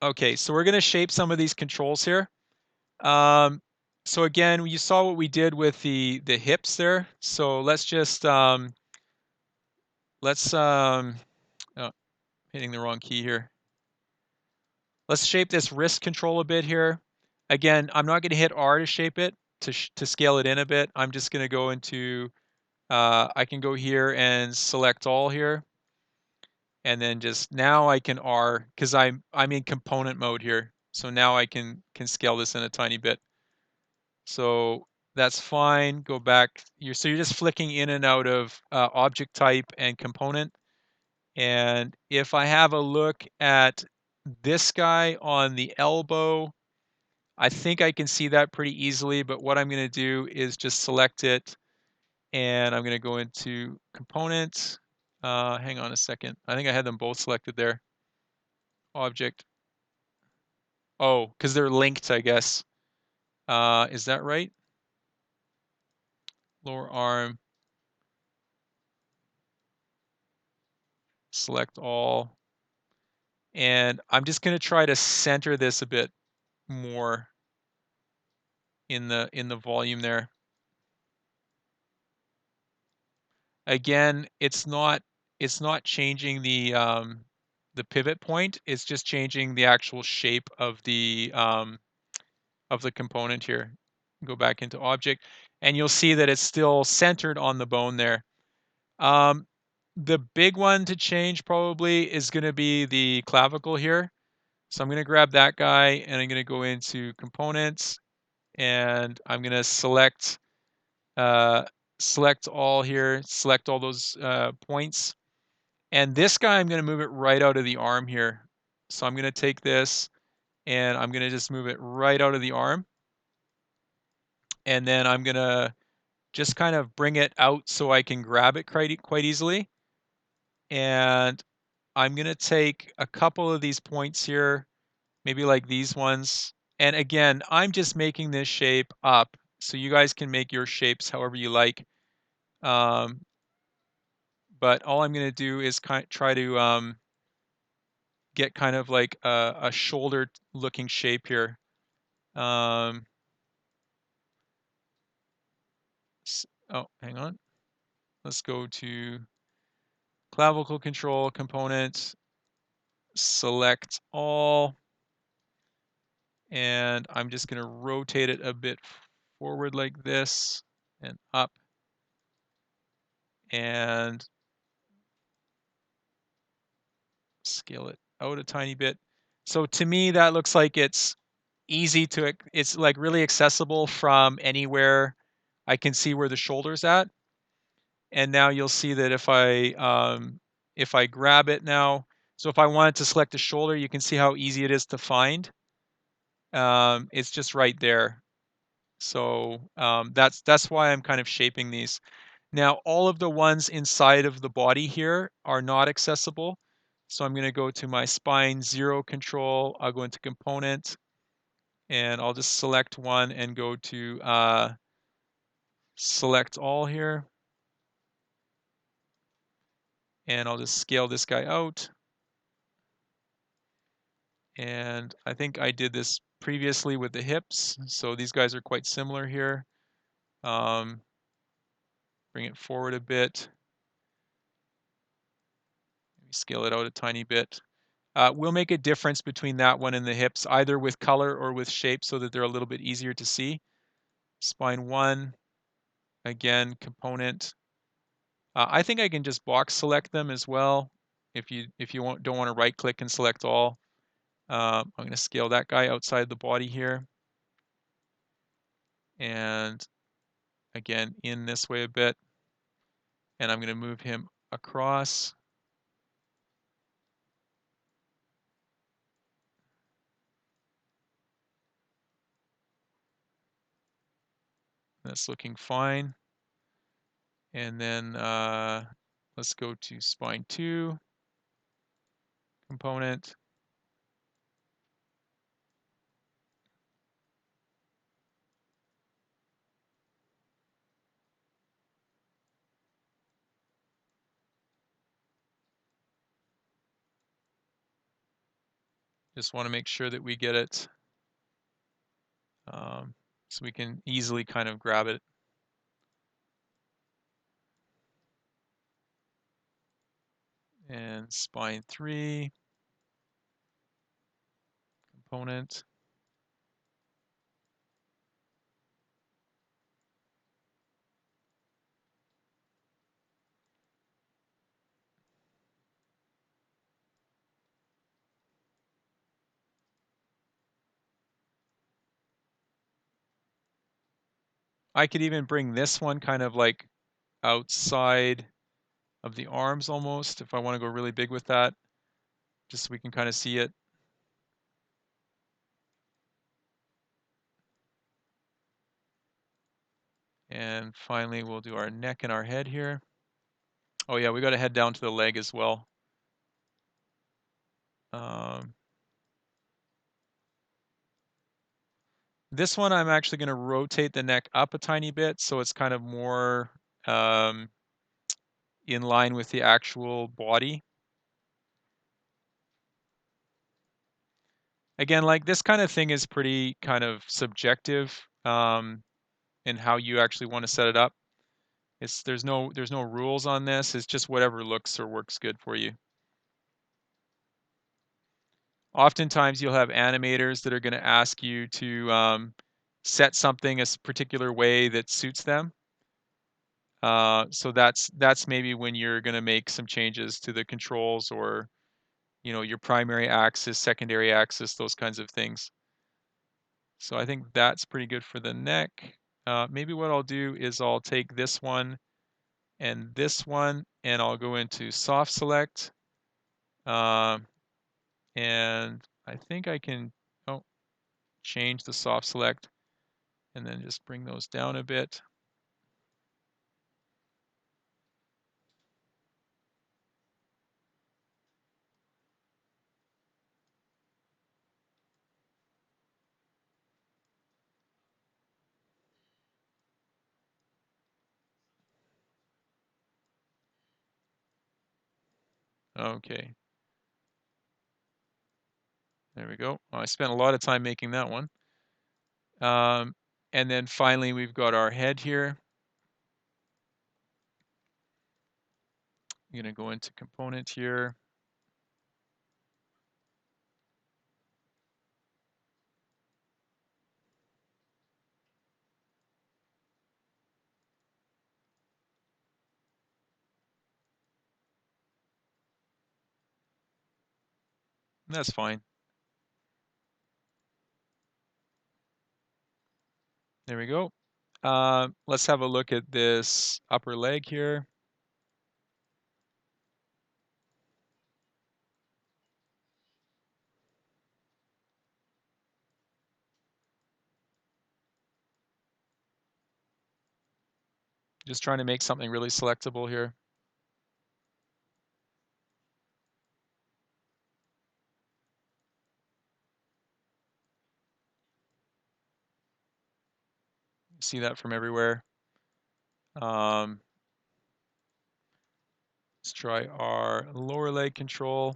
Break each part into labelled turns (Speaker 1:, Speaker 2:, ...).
Speaker 1: Okay, so we're going to shape some of these controls here. So again, you saw what we did with the hips there. So let's just let's oh, hitting the wrong key here. Let's shape this wrist control a bit here. Again, I'm not going to hit R to shape it to scale it in a bit. I'm just going to go into I can go here and select all here, and then just now I can R because I'm in component mode here. So now I can scale this in a tiny bit. So that's fine. Go back. You're just flicking in and out of object type and component. And if I have a look at this guy on the elbow, I think I can see that pretty easily. But what I'm going to do is just select it, and I'm going to go into component. Hang on a second. I think I had them both selected there. Object. Oh, because they're linked, I guess. Is that right? Lower arm. Select all. And I'm just going to try to center this a bit more in the volume there. Again, it's not changing the pivot point. It's just changing the actual shape of the component here. Go back into object, and you'll see that it's still centered on the bone there. The big one to change probably is going to be the clavicle here. So I'm going to grab that guy, and I'm going to go into components, and I'm going to select all here, select all those points. And this guy, I'm going to move it right out of the arm here. So I'm going to take this, and I'm going to just move it right out of the arm. And then I'm going to just kind of bring it out so I can grab it quite easily. And I'm going to take a couple of these points here, maybe like these ones. And again, I'm just making this shape up, so you guys can make your shapes however you like. But all I'm going to do is try to get kind of like a shoulder looking shape here. Oh, hang on. Let's go to clavicle control component, select all, and I'm just going to rotate it a bit forward like this and up, and scale it out a tiny bit. So to me, that looks like it's it's like really accessible from anywhere. I can see where the shoulder's at. And now you'll see that if I grab it now, so if I wanted to select the shoulder, you can see how easy it is to find. It's just right there. So that's why I'm kind of shaping these. Now, all of the ones inside of the body here are not accessible. So I'm going to go to my spine 0 control. I'll go into component, and I'll just select one and go to select all here. And I'll just scale this guy out. And I think I did this previously with the hips. So these guys are quite similar here. Bring it forward a bit. Maybe scale it out a tiny bit. We'll make a difference between that one and the hips, either with color or with shape, so that they're a little bit easier to see. Spine 1, again, component. I think I can just box select them as well. If you don't want to right click and select all. I'm going to scale that guy outside the body here. And again, in this way a bit. And I'm going to move him across. That's looking fine. And then let's go to spine 2 component. Just want to make sure that we get it so we can easily kind of grab it. And spine 3, component. I could even bring this one kind of like outside of the arms almost, if I want to go really big with that, just so we can kind of see it. And finally, we'll do our neck and our head here. Oh yeah, we got to head down to the leg as well. This one, I'm actually going to rotate the neck up a tiny bit, so it's kind of more in line with the actual body. Again, like this kind of thing is pretty kind of subjective in how you actually want to set it up. There's no rules on this. It's just whatever looks or works good for you. Oftentimes you'll have animators that are going to ask you to set something a particular way that suits them. So that's maybe when you're going to make some changes to the controls, or your primary axis, secondary axis, those kinds of things. So I think that's pretty good for the neck. Maybe what I'll do is I'll take this one and this one, and I'll go into soft select. And I think I can change the soft select and then just bring those down a bit. Okay. There we go. I spent a lot of time making that one. And then finally, we've got our head here. I'm going to go into component here. That's fine. There we go. Let's have a look at this upper leg here. Just trying to make something really selectable here. See that from everywhere. Let's try our lower leg control.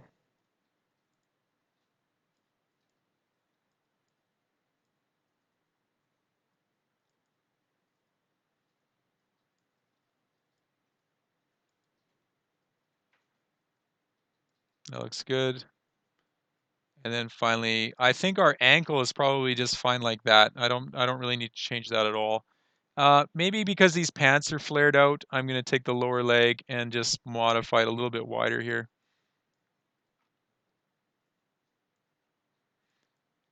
Speaker 1: That looks good. And then finally, I think our ankle is probably just fine like that. I don't really need to change that at all. Maybe because these pants are flared out, I'm going to take the lower leg and just modify it a little bit wider here.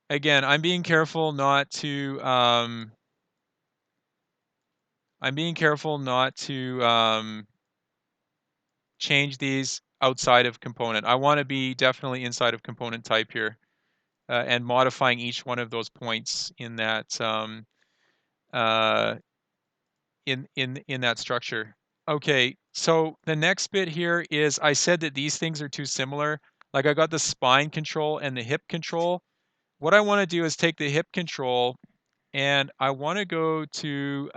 Speaker 1: Again, I'm being careful not to change these outside of component. I want to be definitely inside of component type here, and modifying each one of those points in that in that structure. Okay, so the next bit here is I said that these things are too similar. Like I got the spine control and the hip control. What I want to do is take the hip control and I want to go to,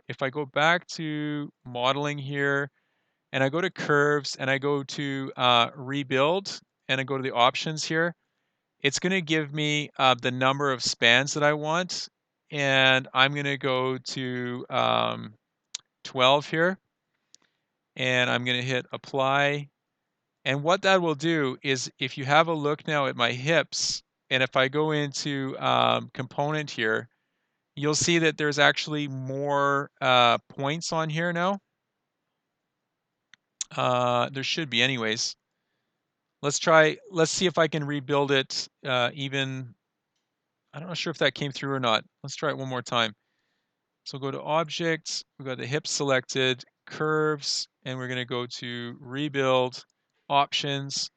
Speaker 1: if I go back to modeling here and I go to curves and I go to rebuild and I go to the options here, it's going to give me the number of spans that I want. And I'm going to go to 12 here. And I'm going to hit apply. And what that will do is if you have a look now at my hips, and if I go into component here, you'll see that there's actually more points on here now. There should be anyways. Let's see if I can rebuild it even. I'm not sure if that came through or not. Let's try it one more time. So go to objects, we've got the hips selected, curves, and we're gonna go to rebuild, options,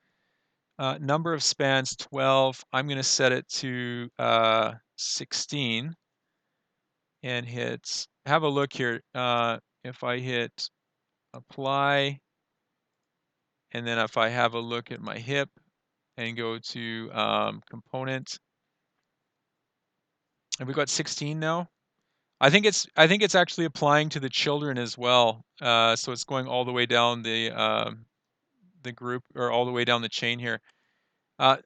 Speaker 1: number of spans 12. I'm gonna set it to 16 and have a look here. If I hit apply, and then if I have a look at my hip and go to component, have we got 16 now? I think it's actually applying to the children as well. So it's going all the way down the group, or all the way down the chain here.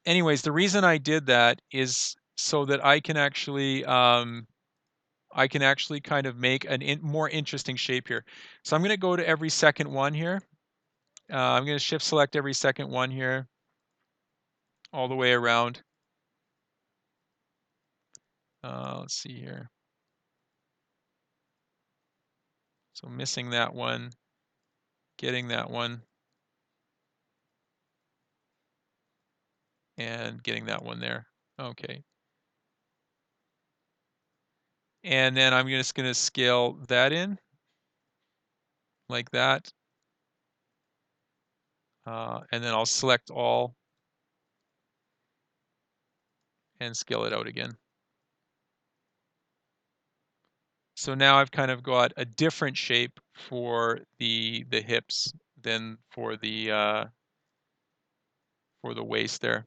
Speaker 1: Anyways, the reason I did that is so that I can actually kind of make an more interesting shape here. So I'm going to go to every second one here. I'm going to shift select every second one here, all the way around. Let's see here. So missing that one, getting that one, and getting that one there. Okay. And then I'm just going to scale that in like that. And then I'll select all and scale it out again. So now I've kind of got a different shape for the hips than for the waist there.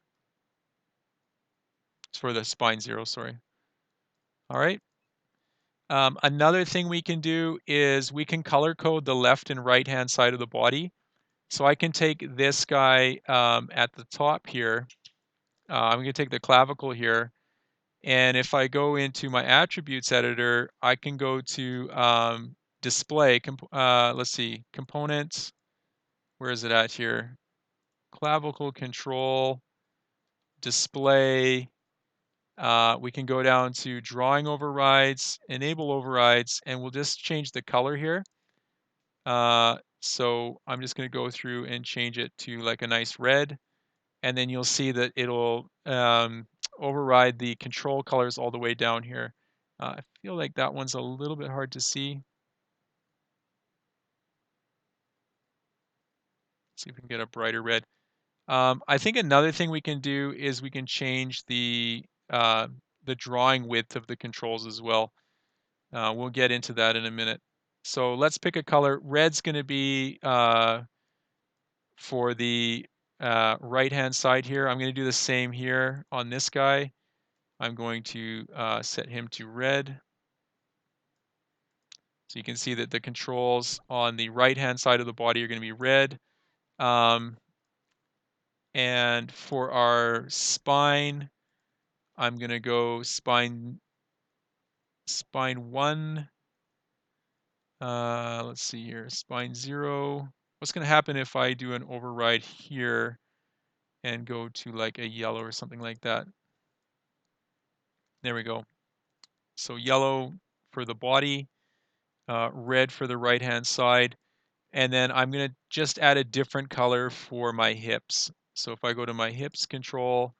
Speaker 1: It's for the spine 0, sorry. All right. Another thing we can do is we can color code the left and right hand side of the body. So I can take this guy at the top here. I'm going to take the clavicle here. And if I go into my attributes editor, I can go to display. Let's see, components. Where is it at here? Clavicle control, display. We can go down to drawing overrides, enable overrides, and we'll just change the color here. So I'm just going to go through and change it to like a nice red. And then you'll see that it'll override the control colors all the way down here. I feel like that one's a little bit hard to see. Let's see if we can get a brighter red. I think another thing we can do is we can change the drawing width of the controls as well. We'll get into that in a minute. So let's pick a color. Red's going to be for the right-hand side here. I'm going to do the same here on this guy. I'm going to set him to red. So you can see that the controls on the right-hand side of the body are going to be red. And for our spine, I'm going to go spine 1. Let's see here, spine 0. What's going to happen if I do an override here and go to like a yellow or something like that? There we go. So yellow for the body, red for the right-hand side. And then I'm going to just add a different color for my hips. So if I go to my hips control,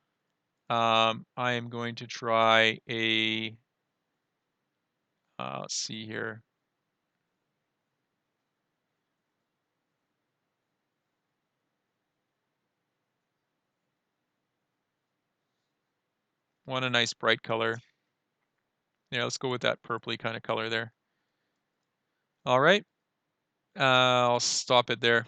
Speaker 1: I am going to try a, let's see here. Want a nice bright color. Yeah, let's go with that purpley kind of color there. All right. I'll stop it there.